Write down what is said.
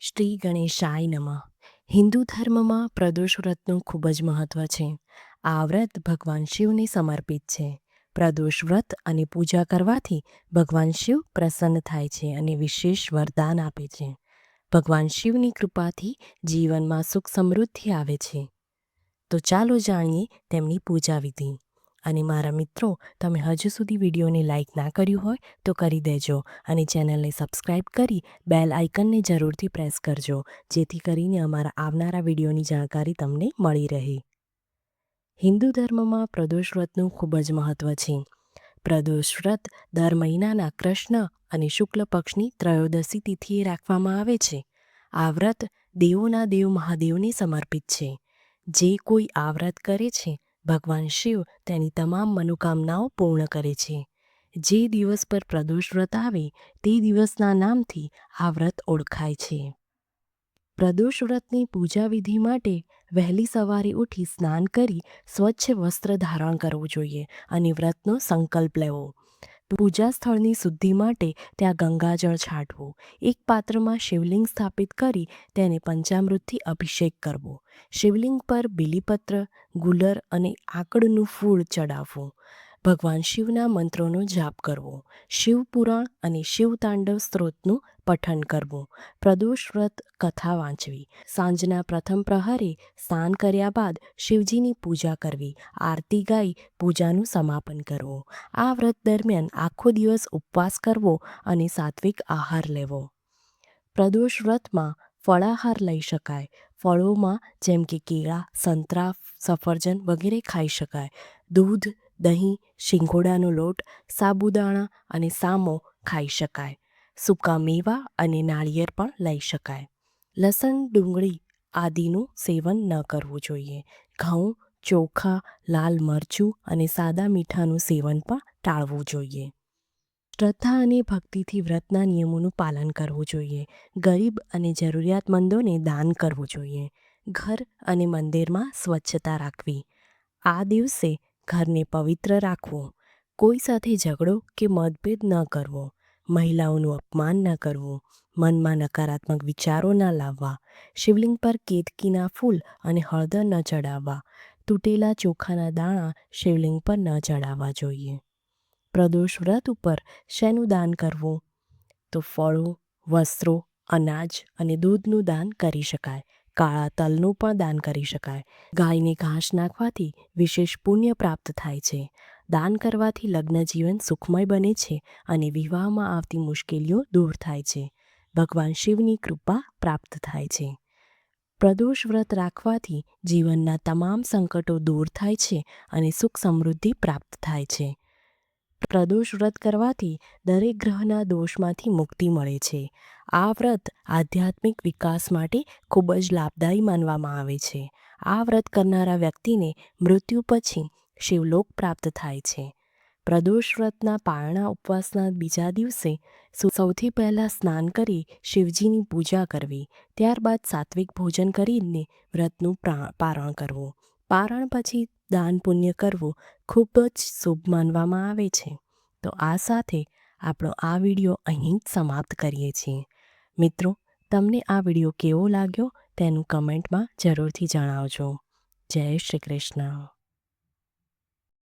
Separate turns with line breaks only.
શ્રી ગણેશાય નમઃ. હિન્દુ ધર્મમાં પ્રદોષ વ્રતનું ખૂબ જ મહત્વ છે. આ વ્રત ભગવાન શિવને સમર્પિત છે. પ્રદોષ વ્રત અને પૂજા કરવાથી ભગવાન શિવ પ્રસન્ન થાય છે અને વિશેષ વરદાન આપે છે. ભગવાન શિવની કૃપાથી જીવનમાં સુખ સમૃદ્ધિ આવે છે. તો ચાલો જાણીએ તેમની પૂજા વિધિ. અને મારા મિત્રો, તમે હજુ સુધી વિડીયોને લાઇક ના કર્યું હોય તો કરી દેજો અને ચેનલને સબસ્ક્રાઈબ કરી બેલ આઇકનને જરૂરથી પ્રેસ કરજો, જેથી કરીને અમારા આવનારા વિડીયોની જાણકારી તમને મળી રહે. હિન્દુ ધર્મમાં પ્રદોષ વ્રતનું ખૂબ જ મહત્વ છે. પ્રદોષ વ્રત દર મહિનાના કૃષ્ણ અને શુક્લ પક્ષની ત્રયોદશી તિથિએ રાખવામાં આવે છે. આ વ્રત દેવોના દેવ મહાદેવને સમર્પિત છે. જે કોઈ આ વ્રત કરે છે, ભગવાન શિવ તેની તમામ મનોકામનાઓ પૂર્ણ કરે છે. જે દિવસ પર પ્રદોષ વ્રત આવે તે દિવસના નામથી આ વ્રત ઓળખાય છે. પ્રદોષ વ્રતની પૂજા વિધિ માટે વહેલી સવારે ઉઠી સ્નાન કરી સ્વચ્છ વસ્ત્ર ધારણ કરવું જોઈએ અને વ્રતનો સંકલ્પ લેવો. પૂજા સ્થળની શુદ્ધિ માટે ત્યાં ગંગાજળ છાંટવું. એક પાત્રમાં શિવલિંગ સ્થાપિત કરી તેને પંચામૃતથી અભિષેક કરવો. શિવલિંગ પર બીલીપત્ર, ગુલર અને આકડનું ફૂલ ચડાવવું. ભગવાન શિવના મંત્રોનો જાપ કરવો. શિવપુરાણ અને શિવતાંડવ સ્ત્રોતનું પઠન કરવું. પ્રદોષ વ્રત કથા વાંચવી. સાંજના પ્રથમ પ્રહરે સ્નાન કર્યા બાદ શિવજીની પૂજા કરવી. આરતી ગાઈ પૂજાનું સમાપન કરવું. આ વ્રત દરમિયાન આખો દિવસ ઉપવાસ કરવો અને સાત્વિક આહાર લેવો. પ્રદોષ વ્રતમાં ફળાહાર લઈ શકાય. ફળોમાં જેમ કે કેળા, સંતરા, સફરજન વગેરે ખાઈ શકાય. દૂધ, દહીં, શિંગોડાનો લોટ, સાબુદાણા અને સામો ખાઈ શકાય. સૂકા મેવા અને નાળિયેર પણ લઈ શકાય. લસણ, ડુંગળી આદિનું સેવન ન કરવું જોઈએ. ઘઉં, ચોખા, લાલ મરચું અને સાદા મીઠાનું સેવન પણ ટાળવું જોઈએ. શ્રદ્ધા અને ભક્તિથી વ્રતના નિયમોનું પાલન કરવું જોઈએ. ગરીબ અને જરૂરિયાતમંદોને દાન કરવું જોઈએ. ઘર અને મંદિરમાં સ્વચ્છતા રાખવી. આ દિવસે ઘરને પવિત્ર રાખવું. કોઈ સાથે ઝઘડો કે મતભેદ ન કરવો. મહિલાઓનું અપમાન ન કરવું. મનમાં નકારાત્મક વિચારો ન લાવવા. શિવલિંગ પર કેતકીના ફૂલ અને હળદર ન ચડાવવા. તૂટેલા ચોખાના દાણા શિવલિંગ પર ન ચડાવવા જોઈએ. પ્રદોષ વ્રત ઉપર શેનું દાન કરવું? તો ફળો, વસ્ત્રો, અનાજ અને દૂધનું દાન કરી શકાય. કાળા તલનું પણ દાન કરી શકાય. ગાયને ઘાસ નાખવાથી વિશેષ પુણ્ય પ્રાપ્ત થાય છે. દાન કરવાથી લગ્ન જીવન સુખમય બને છે અને વિવાહમાં આવતી મુશ્કેલીઓ દૂર થાય છે. ભગવાન શિવની કૃપા પ્રાપ્ત થાય છે. પ્રદોષ વ્રત રાખવાથી જીવનના તમામ સંકટો દૂર થાય છે અને સુખ સમૃદ્ધિ પ્રાપ્ત થાય છે. પ્રદોષ વ્રત કરવાથી દરેક ગ્રહના દોષમાંથી મુક્તિ મળે છે. આ વ્રત આધ્યાત્મિક વિકાસ માટે ખૂબ જ લાભદાયી માનવામાં આવે છે. આ વ્રત કરનારા વ્યક્તિને મૃત્યુ પછી શિવલોક પ્રાપ્ત થાય છે. પ્રદોષ વ્રતના પારણા ઉપવાસના બીજા દિવસે સૌથી પહેલાં સ્નાન કરી શિવજીની પૂજા કરવી. ત્યારબાદ સાત્વિક ભોજન કરીને વ્રતનું પારણ કરવું. પારણ પછી દાન પુણ્ય કરવું ખૂબ જ શુભ માનવામાં આવે છે. તો આ સાથે આપણો આ વિડીયો અહીં જ સમાપ્ત કરીએ છીએ. મિત્રો, તમને આ વિડીયો કેવો લાગ્યો તેનું કમેન્ટમાં જરૂરથી જણાવજો. જય શ્રી કૃષ્ણ.